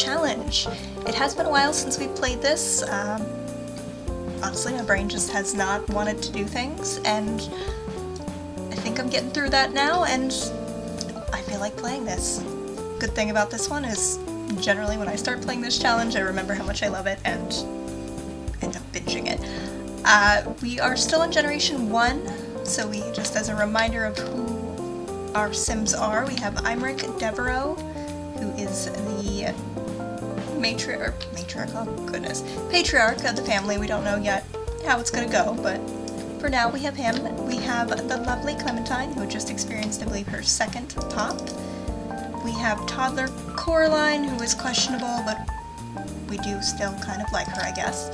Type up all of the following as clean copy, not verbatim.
challenge. It has been a while since we've played this. Honestly, my brain just has not wanted to do things, and I think I'm getting through that now, and I feel like playing this. Good thing about this one is, generally when I start playing this challenge, I remember how much I love it and end up binging it. We are still in Generation 1, so we, just as a reminder of who our Sims are, we have Imric Devereaux, who is the patriarch of the family. We don't know yet how it's gonna go, but for now we have him. We have the lovely Clementine, who just experienced, I believe, her second pop. We have toddler Coraline, who is questionable, but we do still kind of like her, I guess.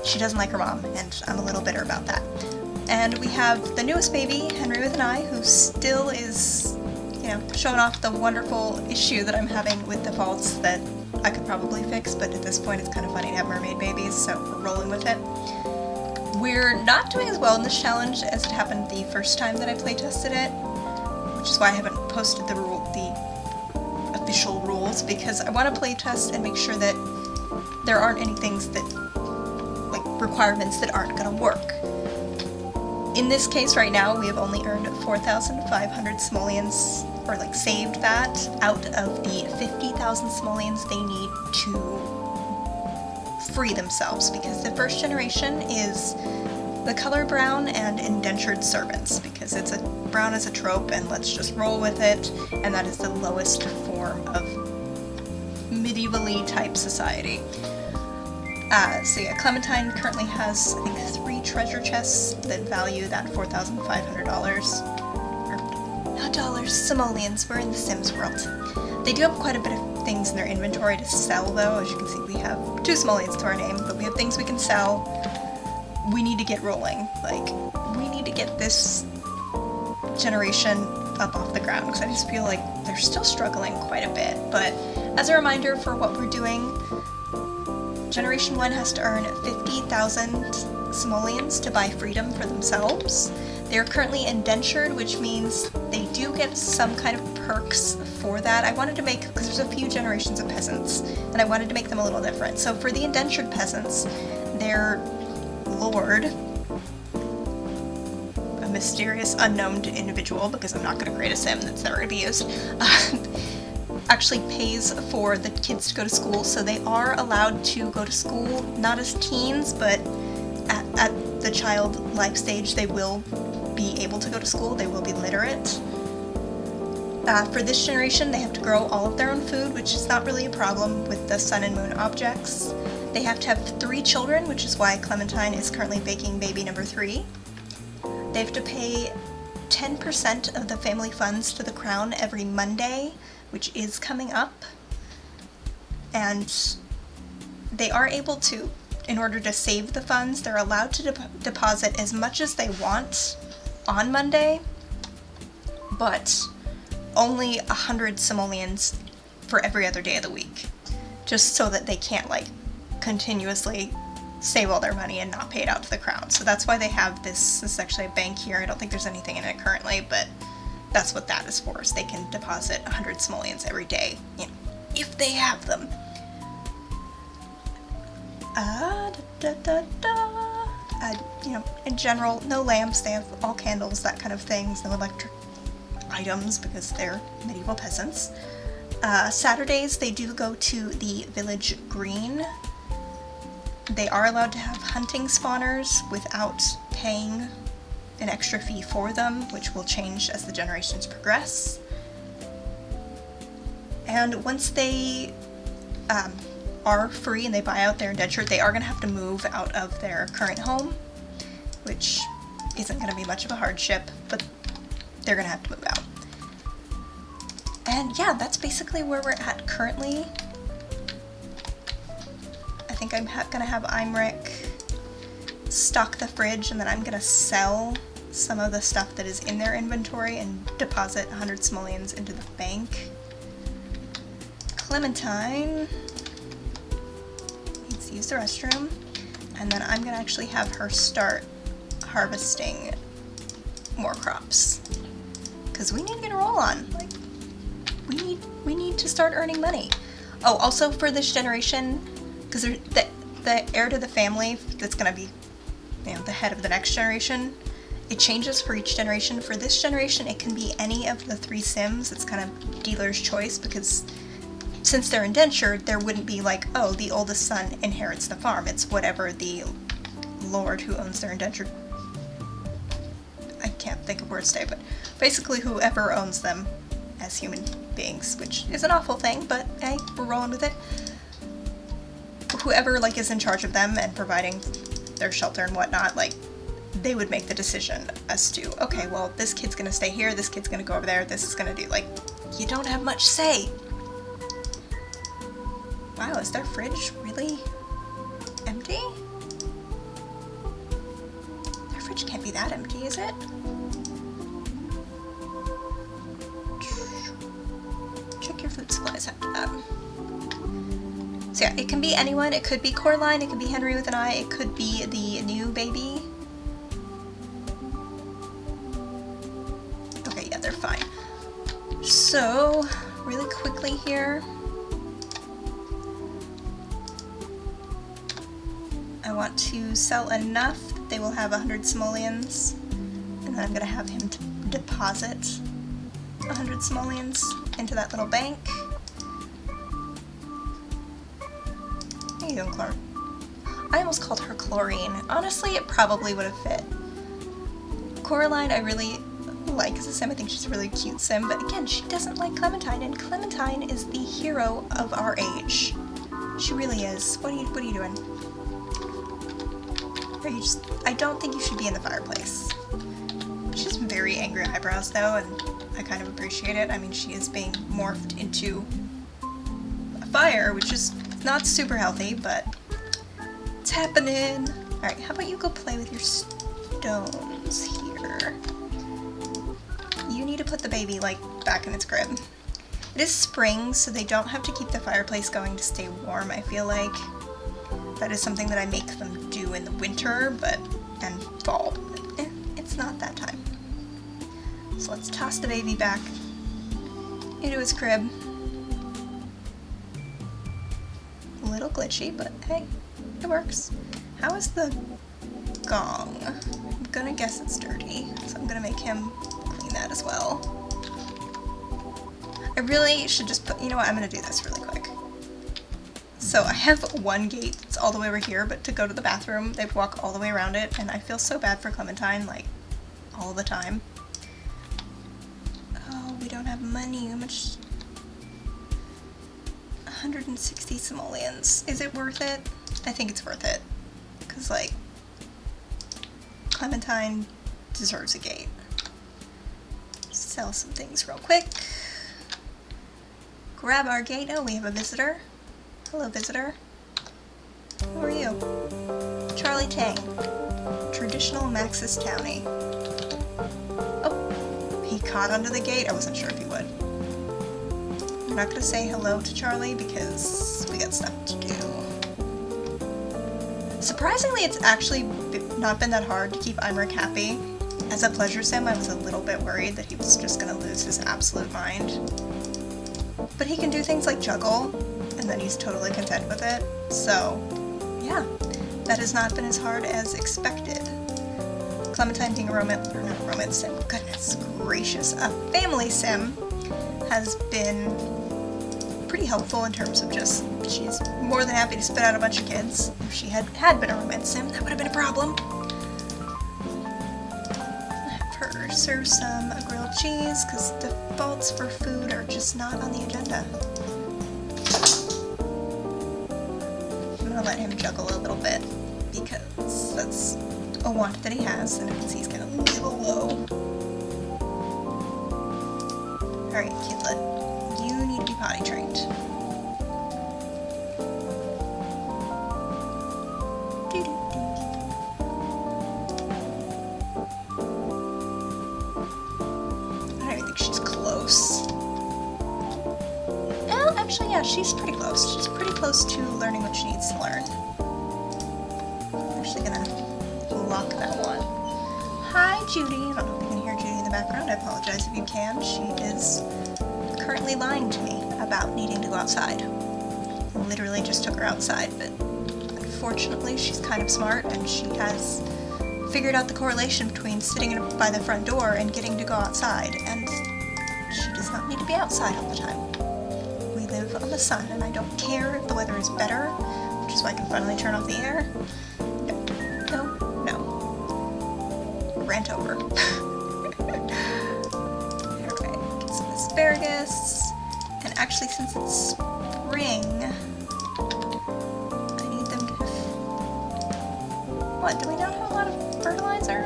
She doesn't like her mom, and I'm a little bitter about that. And we have the newest baby, Henry with an I, who still is, you know, showing off the wonderful issue that I'm having with defaults that I could probably fix, but at this point it's kind of funny to have mermaid babies, so we're rolling with it. We're not doing as well in this challenge as it happened the first time that I playtested it, which is why I haven't posted the official rules, because I want to playtest and make sure that there aren't any things that, like, requirements that aren't going to work. In this case right now, we have only earned 4,500 simoleons, or like saved that, out of the 50,000 simoleons they need to free themselves, because the first generation is the color brown and indentured servants, because brown is a trope and let's just roll with it, and that is the lowest form of medievally type society. So yeah, Clementine currently has, I think, 3 treasure chests that value that $4,500. Or, not dollars, simoleons. We're in the Sims world. They do have quite a bit of things in their inventory to sell, though. As you can see, we have 2 simoleons to our name, but we have things we can sell. We need to get rolling. Like, we need to get this generation up off the ground, because I just feel like they're still struggling quite a bit. But as a reminder for what we're doing, Generation 1 has to earn 50,000 simoleons to buy freedom for themselves. They're currently indentured, which means they do get some kind of perks for that. I wanted to make, because there's a few generations of peasants, and I wanted to make them a little different. So for the indentured peasants, their lord, a mysterious unknown individual, because I'm not going to create a sim that's never going to be used, actually pays for the kids to go to school, so they are allowed to go to school, not as teens, but at the child life stage they will be able to go to school, they will be literate. For this generation, they have to grow all of their own food, which is not really a problem with the sun and moon objects. They have to have 3 children, which is why Clementine is currently baking baby number 3. They have to pay 10% of the family funds to the crown every Monday, which is coming up, and they are able to, in order to save the funds, they're allowed to deposit as much as they want on Monday, but only 100 simoleons for every other day of the week, just so that they can't, like, continuously save all their money and not pay it out to the crown. So that's why they have this. This is actually a bank here. I don't think there's anything in it currently, but that's what that is for, is they can deposit 100 simoleons every day, you know, if they have them. You know, in general, no lamps, they have all candles, that kind of things, no electric items, because they're medieval peasants. Saturdays, they do go to the village green. They are allowed to have hunting spawners without paying an extra fee for them, which will change as the generations progress. And once they are free and they buy out their indentured, they are going to have to move out of their current home, which isn't going to be much of a hardship, but they're going to have to move out. And yeah, that's basically where we're at currently. I think I'm going to have Imric stock the fridge, and then I'm going to sell some of the stuff that is in their inventory and deposit 100 simoleons into the bank. Clementine needs to use the restroom, and then I'm going to actually have her start harvesting more crops, because we need to get a roll on. Like, we need to start earning money. Oh, also for this generation, because the heir to the family that's going to be, you know, the head of the next generation, it changes for each generation. For this generation, it can be any of the 3 Sims. It's kind of dealer's choice, because since they're indentured, there wouldn't be like, oh, the oldest son inherits the farm. It's whatever the lord who owns their indentured... I can't think of words today, but basically whoever owns them as human beings, which is an awful thing, but hey, we're rolling with it. Whoever like is in charge of them and providing their shelter and whatnot, like, they would make the decision as to, okay, well, this kid's gonna stay here, this kid's gonna go over there, this is gonna do, like, you don't have much say. Wow, is their fridge really empty? Their fridge can't be that empty, is it? Check your food supplies after that. So yeah, it can be anyone. It could be Coraline, it could be Henry with an I, it could be the new baby. Okay, yeah, they're fine. So, really quickly here, I want to sell enough that they will have 100 simoleons, and then I'm going to have him deposit 100 simoleons into that little bank. How you doing, Chlor? I almost called her Chlorine. Honestly, it probably would have fit. Coraline I really like as a sim. I think she's a really cute sim, but again, she doesn't like Clementine, and Clementine is the hero of our age. She really is. What are you doing? Are you just... I don't think you should be in the fireplace. She has very angry eyebrows though, and I kind of appreciate it. I mean, she is being morphed into a fire, which is not super healthy, but it's happening. Alright, how about you go play with your stones here? You need to put the baby, like, back in its crib. It is spring, so they don't have to keep the fireplace going to stay warm, I feel like. That is something that I make them do in the winter, and fall. It's not that time. So let's toss the baby back into its crib. A little glitchy, but hey, it works. How is the gong? I'm gonna guess it's dirty, so I'm gonna make him clean that as well. I really should just put, you know what, I'm gonna do this really quick. So I have one gate that's all the way over here, but to go to the bathroom, they walk all the way around it, and I feel so bad for Clementine, like, all the time. Oh, we don't have money. How much? 160 simoleons. Is it worth it? I think it's worth it. Because, like, Clementine deserves a gate. Sell some things real quick. Grab our gate. Oh, we have a visitor. Hello, visitor. Who are you? Charlie Tang. Traditional Maxis Townie. Oh, he caught onto the gate. I wasn't sure if he would. I'm not going to say hello to Charlie because we got stuff to do. Surprisingly, it's actually not been that hard to keep Imric happy. As a pleasure sim, I was a little bit worried that he was just going to lose his absolute mind. But he can do things like juggle, and then he's totally content with it. So, yeah, that has not been as hard as expected. Clementine being a romance sim, goodness gracious, a family sim, has been pretty helpful in terms of just, she's more than happy to spit out a bunch of kids. If she had been a romance sim, that would have been a problem. Have her serve some grilled cheese, because defaults for food are just not on the agenda. I'm gonna let him juggle a little bit, because that's a want that he has, and I can see he's getting a little low. Alright, kidlet, you need to be potty trained. I think she's close. Well, actually, yeah, she's pretty close. She's pretty close to learning what she needs to learn. I'm actually gonna lock that one. Hi, Judy. I don't know if you can hear Judy in the background. I apologize if you can. She is currently lying to me about needing to go outside. literally just took her outside, but unfortunately she's kind of smart and she has figured out the correlation between sitting by the front door and getting to go outside, and she does not need to be outside all the time. We live on the sun, and I don't care if the weather is better, which is why I can finally turn off the air. No. Rant over. Alright, get some asparagus. And actually, since it's spring, I need them to... What, do we not have a lot of fertilizer?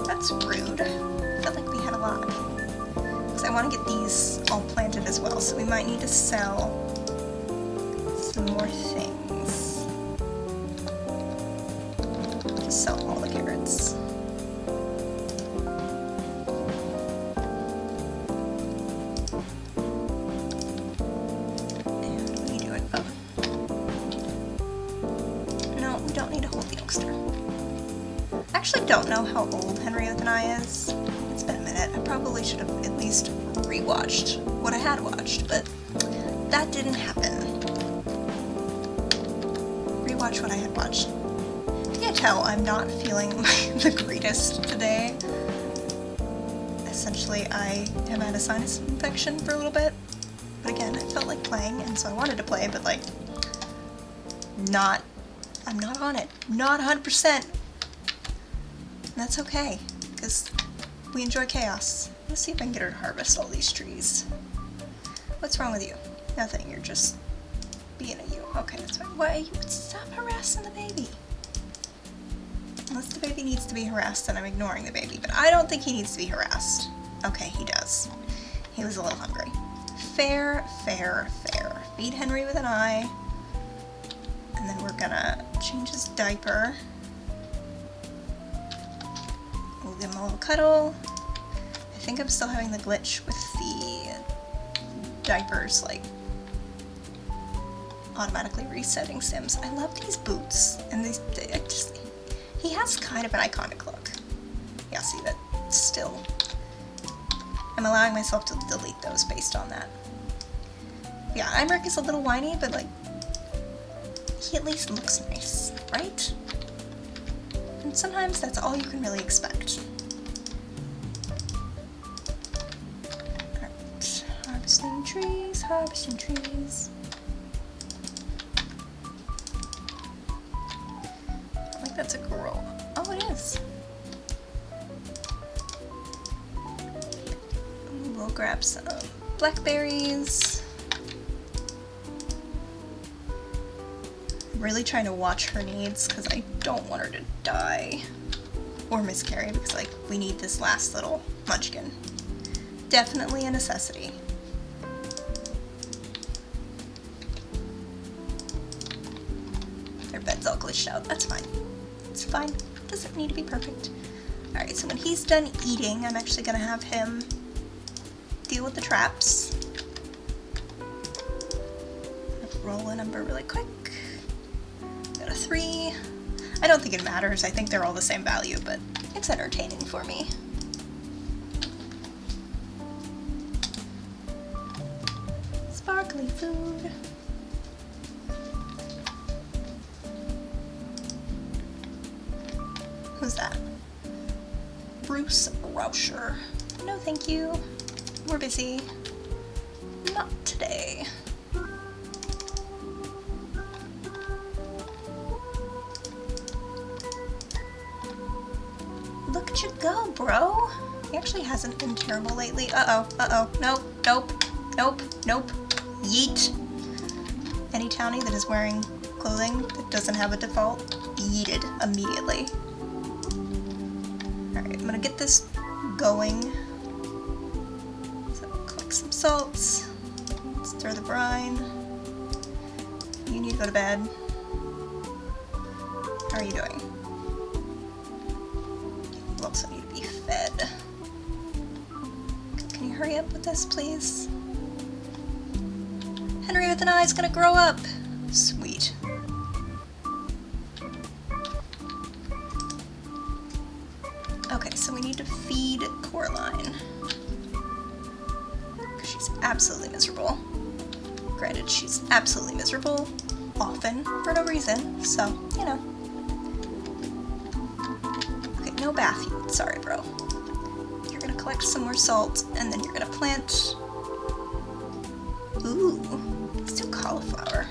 That's rude. I felt like we had a lot. Because I want to get these all planted as well, so we might need to sell some more things. Just sell all the carrots. And what are you doing? Oh. No, we don't need to hold the youngster. I actually don't know how old Henrietta and I is. It's been a minute. I probably should have at least rewatched what I had watched, but that didn't happen. Rewatch what I had watched. You can tell I'm not feeling the greatest today. Essentially, I have had a sinus infection for a little bit, but again, I felt like playing, and so I wanted to play, but like, I'm not on it. Not 100%. That's okay, because we enjoy chaos. Let's see if I can get her to harvest all these trees. What's wrong with you? Nothing, you're just being a you. Okay, that's fine. Why? Stop harassing the baby. Unless the baby needs to be harassed, then I'm ignoring the baby. But I don't think he needs to be harassed. Okay, he does. He was a little hungry. Fair, fair, fair. Feed Henry with an eye. And then we're gonna change his diaper. We'll give him a little cuddle. I think I'm still having the glitch with the diapers, like, automatically resetting Sims. I love these boots, and he has kind of an iconic look. Yeah, see that? Still, I'm allowing myself to delete those based on that. Yeah, Imric is a little whiny, but like, he at least looks nice, right? And sometimes that's all you can really expect. Alright, harvesting trees, harvesting trees. I think that's a girl. Oh, it is. We'll grab some blackberries. I'm really trying to watch her needs because I don't want her to die or miscarry, because like we need this last little munchkin. Definitely a necessity. Their bed's all glitched out. That's fine. It's fine. Doesn't need to be perfect. Alright, so when he's done eating, I'm actually gonna have him deal with the traps. Roll a number really quick. Got a 3. I don't think it matters. I think they're all the same value, but it's entertaining for me. Sparkly food. Who's that? Bruce Rauscher. No, thank you. We're busy. Not today. Look at you go, bro. He actually hasn't been terrible lately. Uh-oh, uh-oh. Nope, nope, nope, nope. Yeet. Any townie that is wearing clothing that doesn't have a default, yeeted immediately. Alright, I'm gonna get this going. So, collect some salts. Stir the brine. You need to go to bed. How are you doing? You also need to be fed. Can you hurry up with this, please? Henry with an eye is gonna grow up! Sweet. Okay, so we need to feed Coraline. Because she's absolutely miserable. Granted, she's absolutely miserable, often, for no reason, so, you know. Okay, no bath yet. Sorry, bro. You're gonna collect some more salt, and then you're gonna plant... Ooh, let's do cauliflower.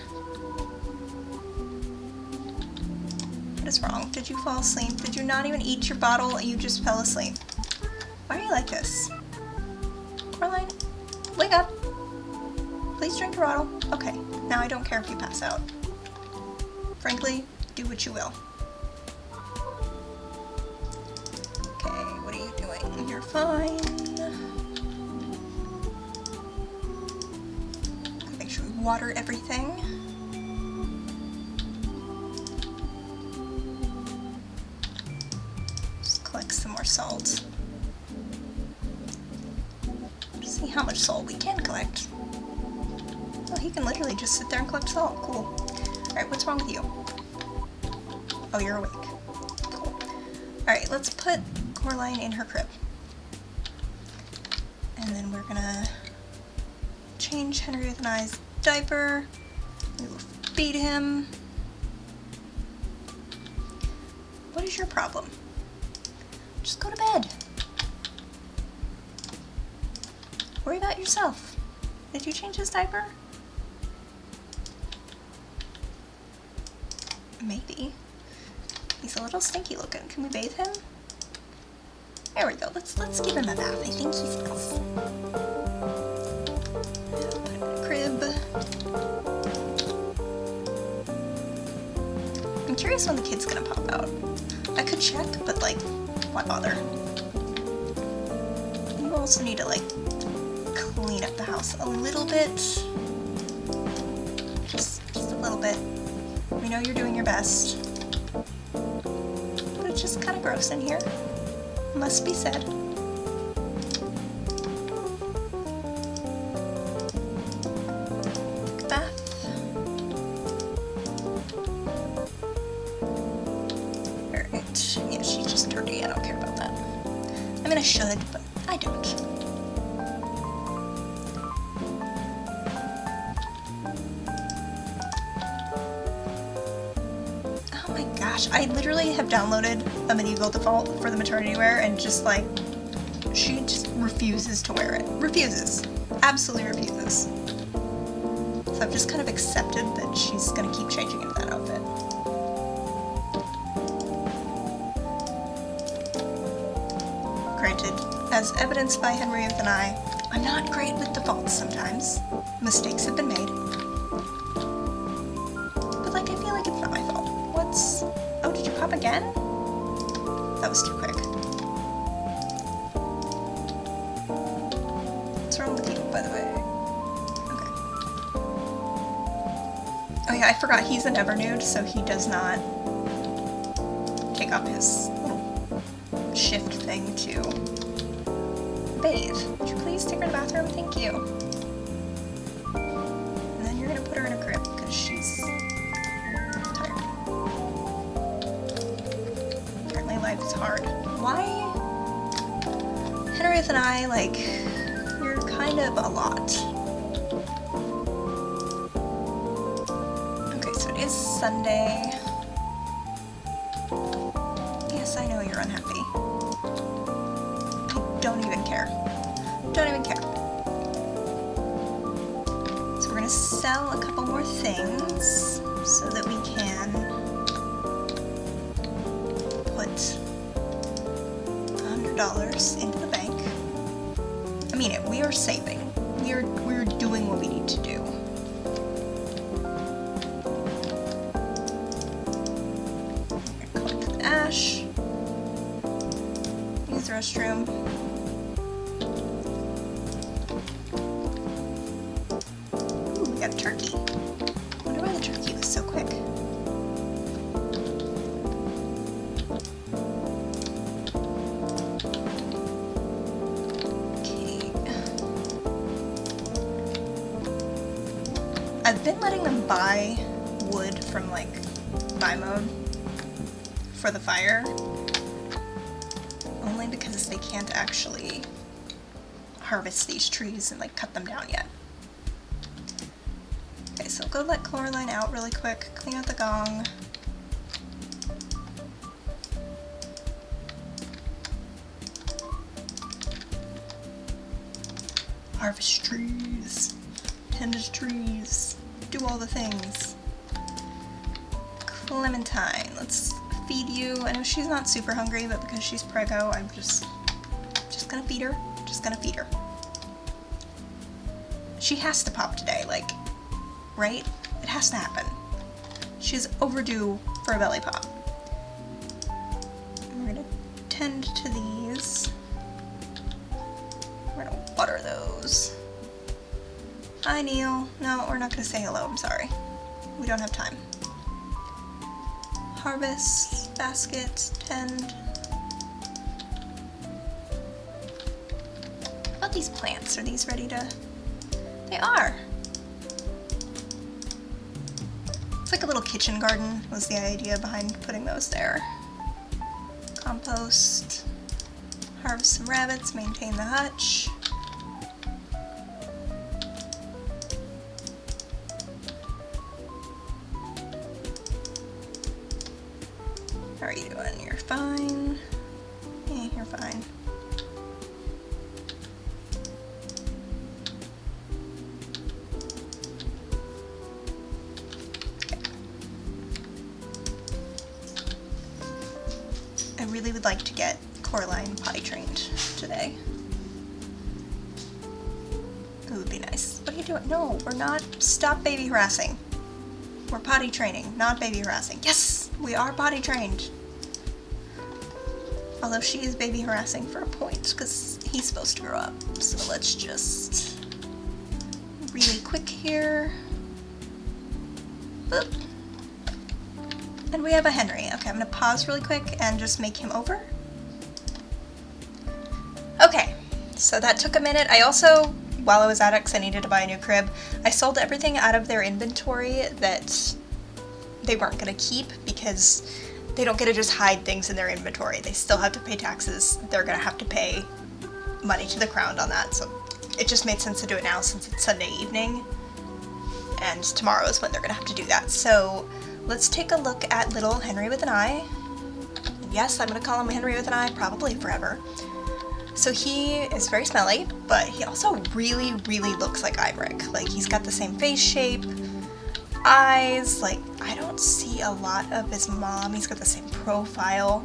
What is wrong? Did you fall asleep? Did you not even eat your bottle and you just fell asleep? Why are you like this? Coraline, wake up. Please drink your bottle. Okay, now I don't care if you pass out. Frankly, do what you will. Okay, what are you doing? You're fine. Make sure we water everything. Just collect some more salt. See how much salt we can collect. Oh, he can literally just sit there and collect salt. Cool. Alright, what's wrong with you? Oh, you're awake. Cool. Alright, let's put Coraline in her crib. And then we're gonna change Henrietta and I's diaper. We will feed him. What is your problem? Just go to bed. Worry about yourself. Did you change his diaper? Maybe. He's a little stinky looking. Can we bathe him? There we go. Let's give him a bath. I think he's nice. Put him in a crib. I'm curious when the kid's gonna pop out. I could check, but like, why bother? You also need to like clean up the house a little bit. Just a little bit. We know you're doing your best. But it's just kind of gross in here. Must be said. Bath. Alright. Yeah, she's just dirty. I don't care about that. I mean, I should, but I don't. I literally have downloaded a medieval default for the maternity wear and just like, she just refuses to wear it. Refuses. Absolutely refuses. So I've just kind of accepted that she's gonna keep changing into that outfit. Granted, as evidenced by Henrietta and I'm not great with defaults sometimes. Mistakes have been made. But like, I feel like it's not my fault. What's... Oh, did you pop again? That was too quick. What's wrong with you, by the way? Okay. Oh yeah, I forgot he's a never nude, so he does not take off his little shift thing to bathe. Would you please take her to the bathroom? Thank you. And then you're gonna put her in a crib, because she's tired. Life is hard. Why? Henrietta and I, like, you're kind of a lot. Okay, so it is Sunday. Yes, I know you're unhappy. I don't even care. Don't even care. So we're gonna sell a couple more things so that we can put $100 into the bank. I mean it, we are saving. We're doing what we need to do. Collect the ash. Use the restroom. Ooh, we got a turkey. I wonder why the turkey was so quick. I've been letting them buy wood from, like, buy mode for the fire, only because they can't actually harvest these trees and, like, cut them down yet. go let Coraline out really quick, clean out the gong. Harvest trees, tend to trees, do all the things. Clementine, let's feed you. I know she's not super hungry, but because she's preggo, I'm just gonna feed her. Just gonna feed her. She has to pop today, like, right? It has to happen. She's overdue for a belly pop. We're gonna tend to these. We're gonna water those. Hi, Neil. No, we're not gonna say hello, I'm sorry. We don't have time. Harvest, basket, tend. What about these plants? Are these ready to... They are! It's like a little kitchen garden was the idea behind putting those there. Compost. Harvest some rabbits, maintain the hutch. How are you doing? You're fine. Yeah, you're fine. I really would like to get Coraline potty trained today. It would be nice. What are you doing? No, we're not. Stop baby harassing. We're potty training, not baby harassing. Yes! We are potty trained. Although she is baby harassing for a point, because he's supposed to grow up. So let's just... really quick here. Boop. And we have a Henry. Okay, I'm gonna pause really quick and just make him over. Okay, so that took a minute. I also, while I was at it, because I needed to buy a new crib, I sold everything out of their inventory that they weren't gonna keep because they don't get to just hide things in their inventory. They still have to pay taxes. They're gonna have to pay money to the crown on that, so it just made sense to do it now since it's Sunday evening, and tomorrow is when they're gonna have to do that. So let's take a look at little Henry with an eye. Yes, I'm gonna call him Henry with an eye, probably forever. So he is very smelly, but he also really, really looks like Imric. Like, he's got the same face shape, eyes, like, I don't see a lot of his mom. He's got the same profile.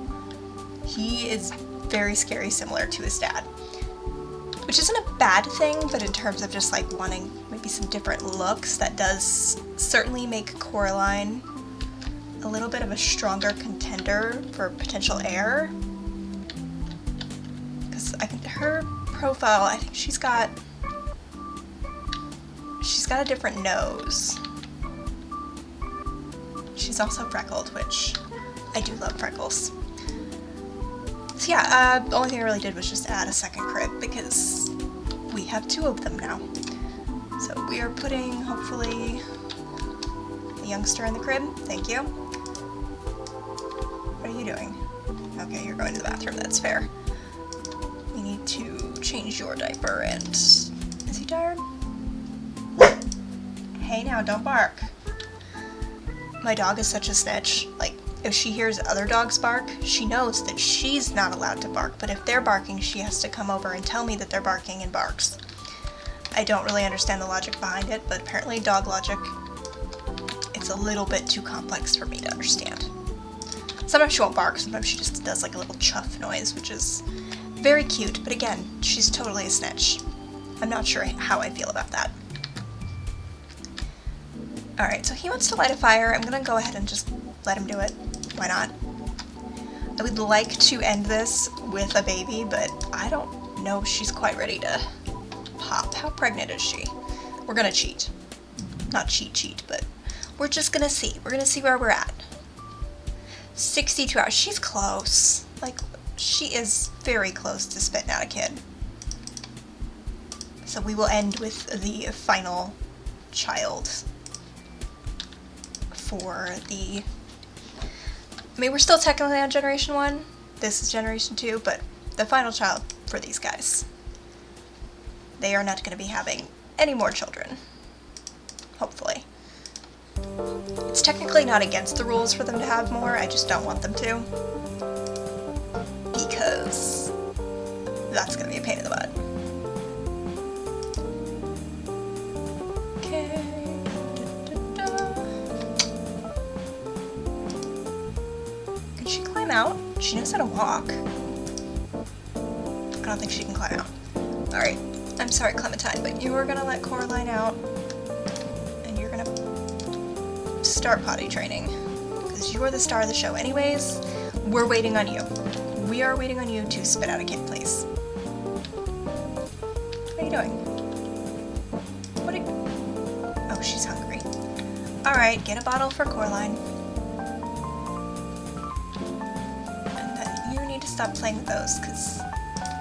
He is very scary similar to his dad. Which isn't a bad thing, but in terms of just, like, wanting maybe some different looks, that does certainly make Coraline a little bit of a stronger contender for potential heir. Because I think her profile, I think she's got a different nose. She's also freckled, which I do love freckles. So yeah, the only thing I really did was just add a second crib because we have two of them now. So we are putting, hopefully, a youngster in the crib. Thank you. What are you doing? Okay, you're going to the bathroom, that's fair. We need to change your diaper and... Is he tired? Hey now, don't bark. My dog is such a snitch. Like, if she hears other dogs bark, she knows that she's not allowed to bark, but if they're barking, she has to come over and tell me that they're barking and barks. I don't really understand the logic behind it, but apparently dog logic, it's a little bit too complex for me to understand. Sometimes she won't bark, sometimes she just does like a little chuff noise, which is very cute, but again, she's totally a snitch. I'm not sure how I feel about that. Alright, so he wants to light a fire. I'm gonna go ahead and just let him do it. Why not? I would like to end this with a baby, but I don't know if she's quite ready to pop. How pregnant is she? We're gonna cheat. Not cheat, but we're just gonna see. We're gonna see where we're at. 62 hours. She's close. Like, she is very close to spitting out a kid. So we will end with the final child for the... I mean, we're still technically on Generation 1. This is Generation 2, but the final child for these guys. They are not going to be having any more children. Hopefully. It's technically not against the rules for them to have more, I just don't want them to. Because that's gonna be a pain in the butt. Okay. Can she climb out? She knows how to walk. I don't think she can climb out. Alright, I'm sorry Clementine, but you are gonna let Coraline out and you're gonna start potty training. Because you are the star of the show anyways. We're waiting on you. We are waiting on you to spit out a kid, please. What are you doing? What are you... Oh, she's hungry. Alright, get a bottle for Coraline. And then you need to stop playing with those, because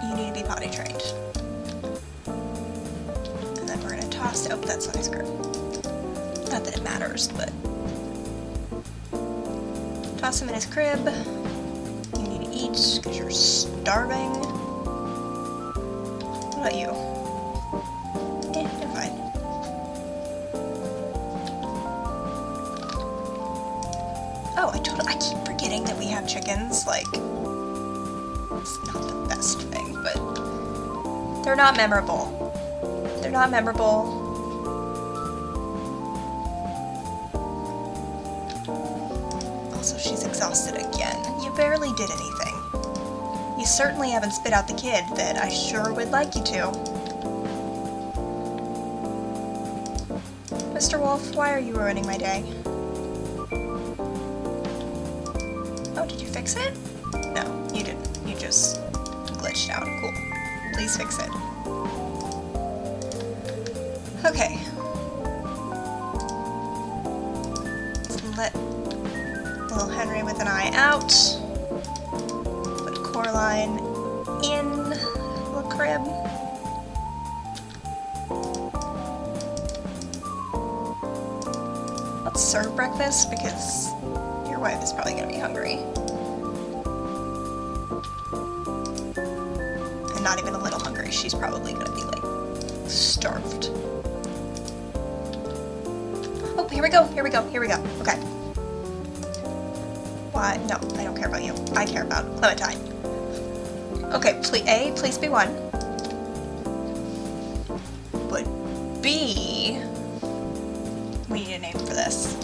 you need to be potty trained. And then we're going to toss... Oh, that's not his crib. Not that it matters, but... Toss him in his crib. You need to eat, because you're starving. What about you? You're fine. Oh, I keep forgetting that we have chickens, like... It's not the best thing, but... They're not memorable. They're not memorable. Also, she's exhausted again. You barely did anything. You certainly haven't spit out the kid that I sure would like you to. Mr. Wolf, why are you ruining my day? Oh, did you fix it? No, you didn't. You just glitched out. Cool. Please fix it. Okay. Let's let little Henry with an eye out. Put Coraline in the crib. Let's serve breakfast because your wife is probably going to be hungry. And not even a little hungry. She's probably going to be like starved. Oh, here we go. Here we go. Here we go. Okay. Why? No, I don't care about you. I care about Clementine. Okay, A, please be one. But B, we need a name for this.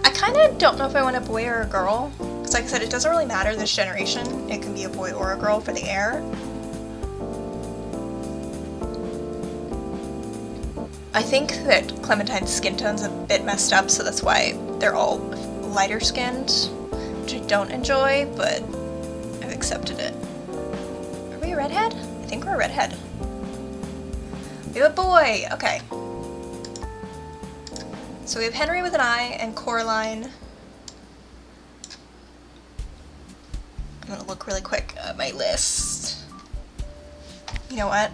I kind of don't know if I want a boy or a girl. Because like I said, it doesn't really matter this generation. It can be a boy or a girl for the heir. I think that Clementine's skin tone's a bit messed up, so that's why they're all lighter skinned, which I don't enjoy, but I've accepted it. Are we a redhead? I think we're a redhead. We have a boy! Okay. So we have Henry with an eye and Coraline. I'm gonna look really quick at my list. You know what?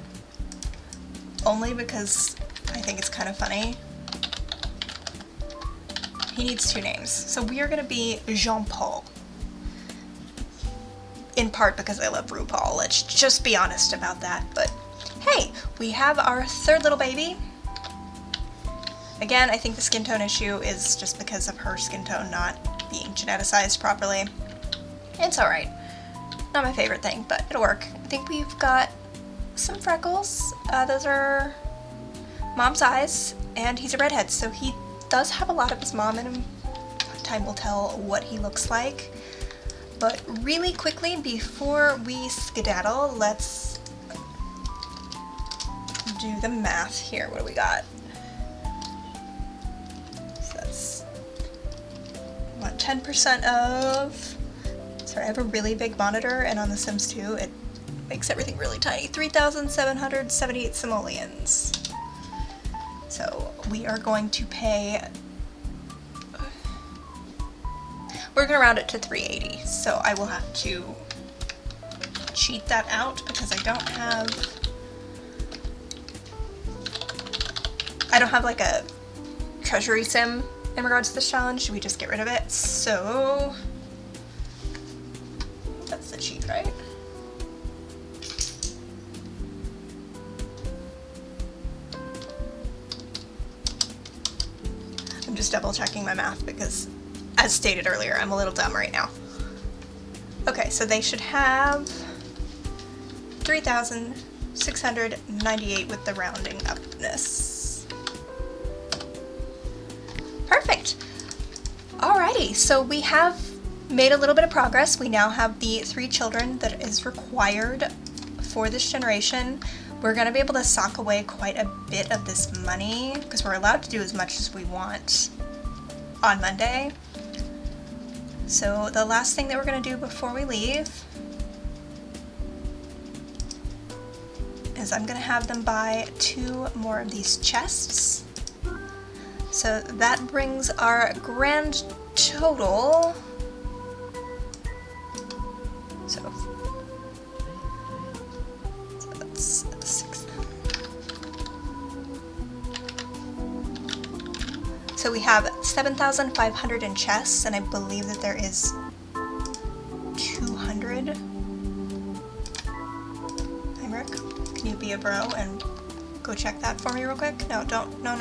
Only because I think it's kind of funny. He needs two names. So we are gonna be Jean-Paul. In part because I love RuPaul, let's just be honest about that. But hey, we have our third little baby. Again, I think the skin tone issue is just because of her skin tone not being geneticized properly. It's alright. Not my favorite thing, but it'll work. I think we've got some freckles. Those are mom's eyes, and he's a redhead, so he does have a lot of his mom in him. Time will tell what he looks like. But really quickly, before we skedaddle, let's do the math here. What do we got? So that's, what, 10% of... Sorry, I have a really big monitor, and on The Sims 2, it makes everything really tiny. 3,778 simoleons. So we are going to pay... We're going to round it to 380, so I will have to cheat that out because I don't have like a treasury sim in regards to this challenge. Should we just get rid of it? So that's the cheat, right? I'm just double checking my math because, as stated earlier, I'm a little dumb right now. Okay, so they should have 3,698 with the rounding upness. Perfect. Alrighty, so we have made a little bit of progress. We now have the 3 children that is required for this generation. We're going to be able to sock away quite a bit of this money because we're allowed to do as much as we want on Monday. So the last thing that we're going to do before we leave is I'm going to have them buy 2 more of these chests. So that brings our grand total. So that's 6. So we have 7,500 in chests, and I believe that there is 200. Heinrich, can you be a bro and go check that for me real quick? No, don't. No.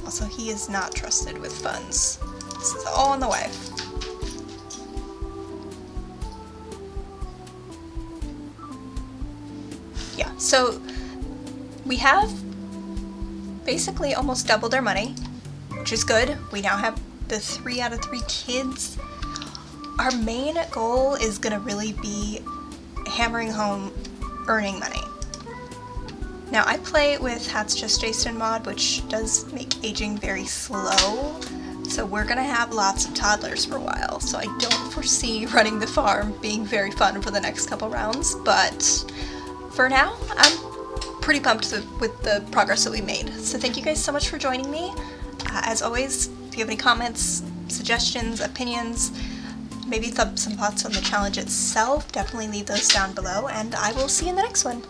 Also, he is not trusted with funds. This is all on the way. Yeah, so we have basically almost doubled our money, which is good. We now have the 3 out of 3 kids. Our main goal is gonna really be hammering home earning money. Now I play with Hats Just Jason mod, which does make aging very slow, so we're gonna have lots of toddlers for a while, so I don't foresee running the farm being very fun for the next couple rounds, but for now, I'm pretty pumped with the progress that we made. So thank you guys so much for joining me. As always, if you have any comments, suggestions, opinions, maybe some thoughts on the challenge itself, definitely leave those down below, and I will see you in the next one.